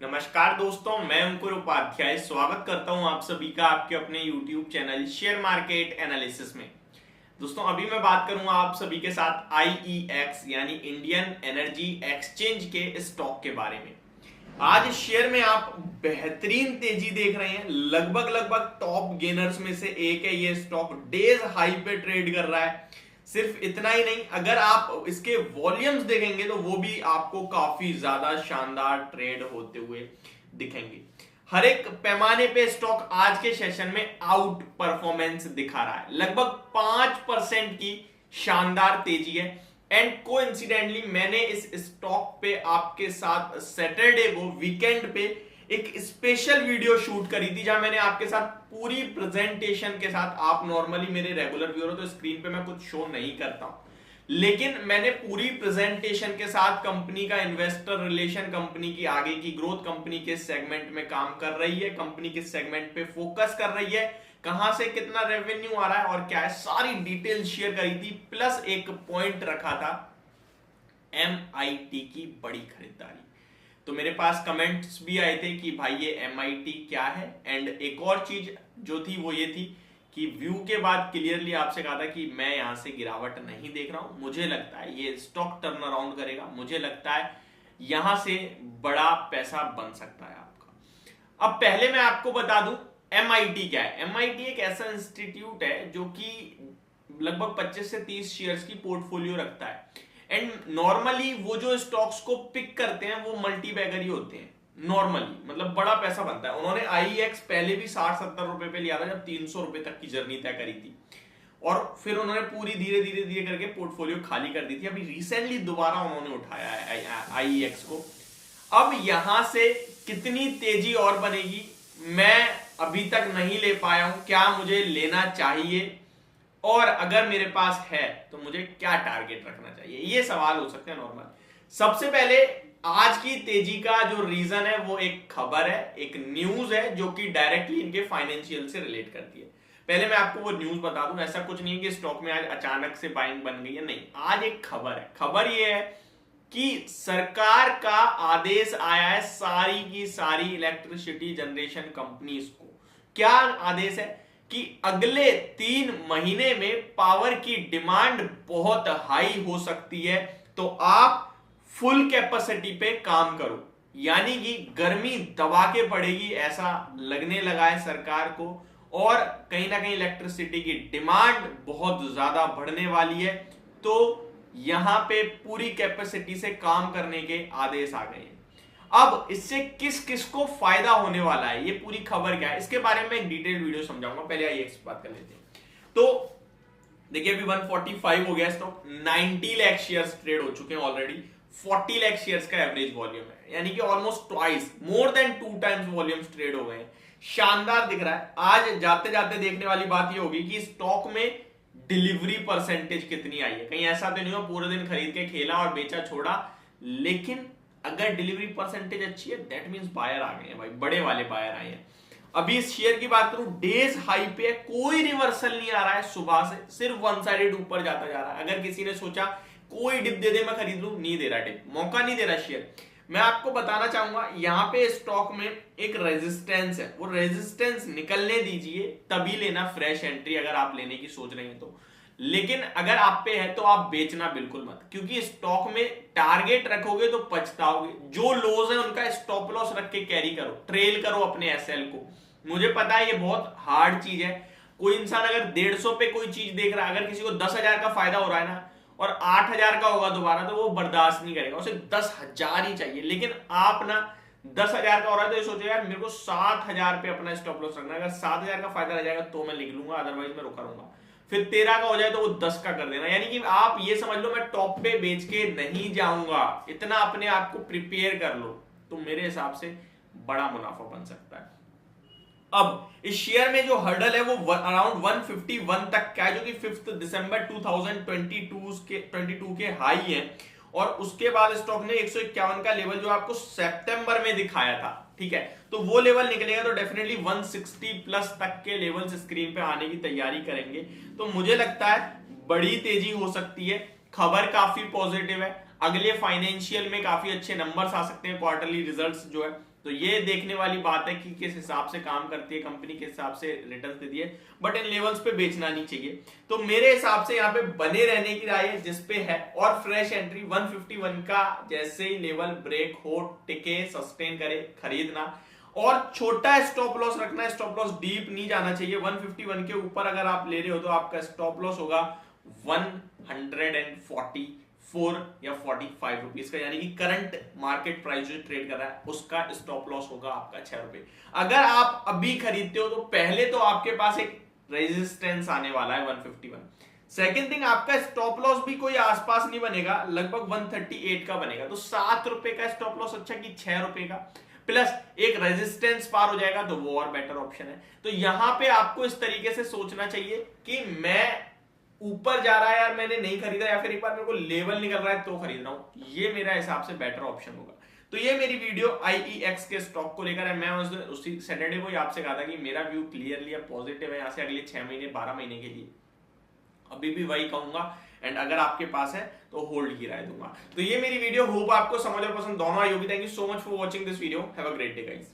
नमस्कार दोस्तों, मैं अंकुर उपाध्याय स्वागत करता हूं आप सभी का आपके अपने YouTube channel share market analysis में। दोस्तों, अभी मैं बात करूंगा आप सभी के साथ IEX यानी इंडियन एनर्जी एक्सचेंज के स्टॉक के बारे में। आज इस शेयर में आप बेहतरीन तेजी देख रहे हैं। लगभग टॉप गेनर्स में से एक है ये स्टॉक। डेज हाई पे ट्रेड कर रहा है। सिर्फ इतना ही नहीं, अगर आप इसके वॉल्यूम्स देखेंगे तो वो भी आपको काफी ज्यादा शानदार ट्रेड होते हुए दिखेंगे। हर एक पैमाने पे स्टॉक आज के सेशन में आउट परफॉर्मेंस दिखा रहा है। लगभग 5% की शानदार तेजी है। एंड कोइंसिडेंटली मैंने इस स्टॉक पे आपके साथ सैटरडे को वीकेंड पे एक स्पेशल वीडियो शूट करी थी, जहां मैंने आपके साथ पूरी प्रेजेंटेशन के साथ, आप नॉर्मली मेरे रेगुलर व्यूअर हो तो स्क्रीन पे मैं कुछ शो नहीं करता हूं, लेकिन मैंने पूरी प्रेजेंटेशन के साथ कंपनी का इन्वेस्टर रिलेशन, कंपनी की आगे की ग्रोथ, कंपनी के सेगमेंट में काम कर रही है, कंपनी के सेगमेंट पे फोकस कर रही है, कहां से कितना रेवेन्यू आ रहा है और क्या है, सारी डिटेल शेयर करी थी। प्लस एक पॉइंट रखा था MIT की बड़ी खरीदारी। तो मेरे पास कमेंट्स भी आए थे कि भाई ये MIT क्या है। एंड एक और चीज जो थी वो ये थी कि व्यू के बाद क्लियरली आपसे कहा था कि मैं यहां से गिरावट नहीं देख रहा हूं। मुझे लगता है ये स्टॉक टर्न अराउंड करेगा। मुझे लगता है यहां से बड़ा पैसा बन सकता है आपका। अब पहले मैं आपको बता दूं MIT क्या है। MIT एक ऐसा इंस्टीट्यूट है जो कि लगभग 25 से 30 शेयर्स की पोर्टफोलियो रखता है। एंड नॉर्मली वो जो स्टॉक्स को पिक करते हैं वो मल्टी बैगर ही होते हैं नॉर्मली, मतलब बड़ा पैसा बनता है। उन्होंने IEX पहले भी 60-70 रुपए पे लिया था जब 300 रुपए तक की जर्नी तय करी थी, और फिर उन्होंने पूरी धीरे धीरे करके पोर्टफोलियो खाली कर दी थी। अभी रिसेंटली दोबारा उन्होंने उठाया है IEX को। अब यहां से कितनी तेजी और बनेगी मैं अभी तक नहीं ले पाया हूं। क्या मुझे लेना चाहिए और अगर मेरे पास है तो मुझे क्या टारगेट रखना चाहिए, ये सवाल हो सकते हैं नॉर्मल। सबसे पहले आज की तेजी का जो रीजन है वो एक खबर है, एक न्यूज है जो कि डायरेक्टली इनके फाइनेंशियल से रिलेट करती है। पहले मैं आपको वो न्यूज बता दूं। ऐसा कुछ नहीं है कि स्टॉक में आज अचानक से बाइंग बन गई है, नहीं। आज एक खबर है। खबर ये है कि सरकार का आदेश आया है सारी की सारी इलेक्ट्रिसिटी जनरेशन कंपनीज को। क्या आदेश है कि अगले 3 महीने में पावर की डिमांड बहुत हाई हो सकती है, तो आप फुल कैपेसिटी पे काम करो। यानी कि गर्मी दबा के पड़ेगी ऐसा लगने लगा है सरकार को, और कहीं ना कहीं इलेक्ट्रिसिटी की डिमांड बहुत ज्यादा बढ़ने वाली है। तो यहां पे पूरी कैपेसिटी से काम करने के आदेश आ गए हैं। अब इससे किस किस को फायदा होने वाला है, ये पूरी खबर क्या है, इसके बारे में एक डिटेल वीडियो समझाऊंगा। पहले आइए इस बात कर लेते हैं। तो देखिए अभी 145 हो गया स्टॉक। 90 लाख शेयर्स ट्रेड हो चुके हैं ऑलरेडी। 40 लाख शेयर्स का एवरेज वॉल्यूम है, यानी कि almost twice, more than 2 times volumes trade हो गए हैं। शानदार दिख रहा है। आज जाते जाते देखने वाली बात ये होगी कि स्टॉक में डिलीवरी परसेंटेज कितनी आई है। कहीं ऐसा तो नहीं हो पूरे दिन खरीद के खेला और बेचा छोड़ा, लेकिन अगर डिलीवरी परसेंटेज अच्छी है दैट मींस बायर आ गए हैं भाई, बड़े वाले बायर आए हैं। अभी इस शेयर की बात करूं, डेज हाई पे है, कोई रिवर्सल नहीं आ रहा है सुबह से, सिर्फ वन साइडेड ऊपर जाता जा रहा है। अगर किसी ने सोचा कोई डिप दे दे मैं खरीद लूं, नहीं दे रहा डिप, मौका नहीं दे रहा शेयर। मैं आपको बताना चाहूंगा यहां पे स्टॉक में एक रेजिस्टेंस है, वो रेजिस्टेंस निकलने दीजिए तभी लेना फ्रेश एंट्री, अगर आप लेने की सोच रहे हैं तो। लेकिन अगर आप पे है तो आप बेचना बिल्कुल मत, क्योंकि स्टॉक में टारगेट रखोगे तो पछताओगे। जो लोज है उनका स्टॉप लॉस रख के कैरी करो, ट्रेल करो अपने SL को। मुझे पता है ये बहुत हार्ड चीज है। कोई इंसान अगर 150 पे कोई चीज देख रहा है, अगर किसी को 10,000 का फायदा हो रहा है ना और 8,000 का होगा दोबारा, तो वो बर्दाश्त नहीं करेगा, उसे 10,000 ही चाहिए। लेकिन आप ना 10,000 का हो रहा है तो ये सोचो यार मेरे को 7,000 पे अपना स्टॉप लॉस रखना है, अगर 7,000 का फायदा रह जाएगा तो मैं लिख लूंगा, अदरवाइज मैं रुका रहूंगा। फिर 13 का हो जाए तो वो 10 का कर देना। यानी कि आप ये समझ लो मैं टॉप पे बेच के नहीं जाऊंगा, इतना अपने आप को प्रिपेयर कर लो, तो मेरे हिसाब से बड़ा मुनाफा बन सकता है। अब इस शेयर में जो हर्डल है वो अराउंड 151 तक का है, जो कि 5 दिसंबर 2022 के हाई है। और उसके बाद स्टॉक ने 151 का लेवल जो आपको सितंबर में दिखाया था, ठीक है, तो वो लेवल निकलेगा तो डेफिनेटली 160 प्लस तक के लेवल्स स्क्रीन पे आने की तैयारी करेंगे। तो मुझे लगता है बड़ी तेजी हो सकती है। खबर काफी पॉजिटिव है। अगले फाइनेंशियल में काफी अच्छे नंबर्स आ सकते हैं, क्वार्टरली रिजल्ट्स जो है। तो ये देखने वाली बात है कि किस हिसाब से काम करती है कंपनी, किस हिसाब से रिटर्न देती है, बट इन लेवल्स पे बेचना नहीं चाहिए। तो मेरे हिसाब से यहाँ पे बने रहने की राय है जिसपे है, और फ्रेश एंट्री 151 का जैसे ही लेवल ब्रेक हो, टिके, सस्टेन करे, खरीदना, और छोटा स्टॉप लॉस रखना है। स्टॉप लॉस डीप नहीं जाना चाहिए। 151 के ऊपर अगर आप ले रहे हो तो आपका स्टॉप लॉस होगा 144 या 45 रुपीज का, यानी कि करंट मार्केट प्राइस जो ट्रेड कर रहा है उसका स्टॉप लॉस होगा आपका 6 रुपए। अगर आप अभी खरीदते हो तो पहले तो आपके पास एक रेजिस्टेंस आने वाला है 151। सेकेंड थिंग, आपका स्टॉप लॉस भी कोई आसपास नहीं बनेगा, लगभग 138 का बनेगा। तो 7 रुपए का स्टॉप लॉस अच्छा कि 6 रुपए का, प्लस एक रेजिस्टेंस पार हो जाएगा तो वो और बेटर ऑप्शन है। तो यहां पे आपको इस तरीके से सोचना चाहिए कि मैं ऊपर जा रहा है यार, मैंने नहीं खरीदा, या फिर एक बार मेरे को लेवल निकल रहा है तो खरीद रहा हूं, ये मेरा हिसाब से बेटर ऑप्शन होगा। तो ये मेरी वीडियो IEX के स्टॉक को लेकर है। मैं उसी सैटरडे को ही आपसे कहा था कि मेरा व्यू क्लियरली पॉजिटिव है यहाँ से अगले 6 महीने 12 महीने के लिए, अभी भी वही कहूंगा। एंड अगर आपके पास है तो होल्ड की राय दूंगा। तो ये मेरी वीडियो, होप आपको समझ और पसंद दोनों आई होगी। Thank you so much for watching this video. Have a great day guys.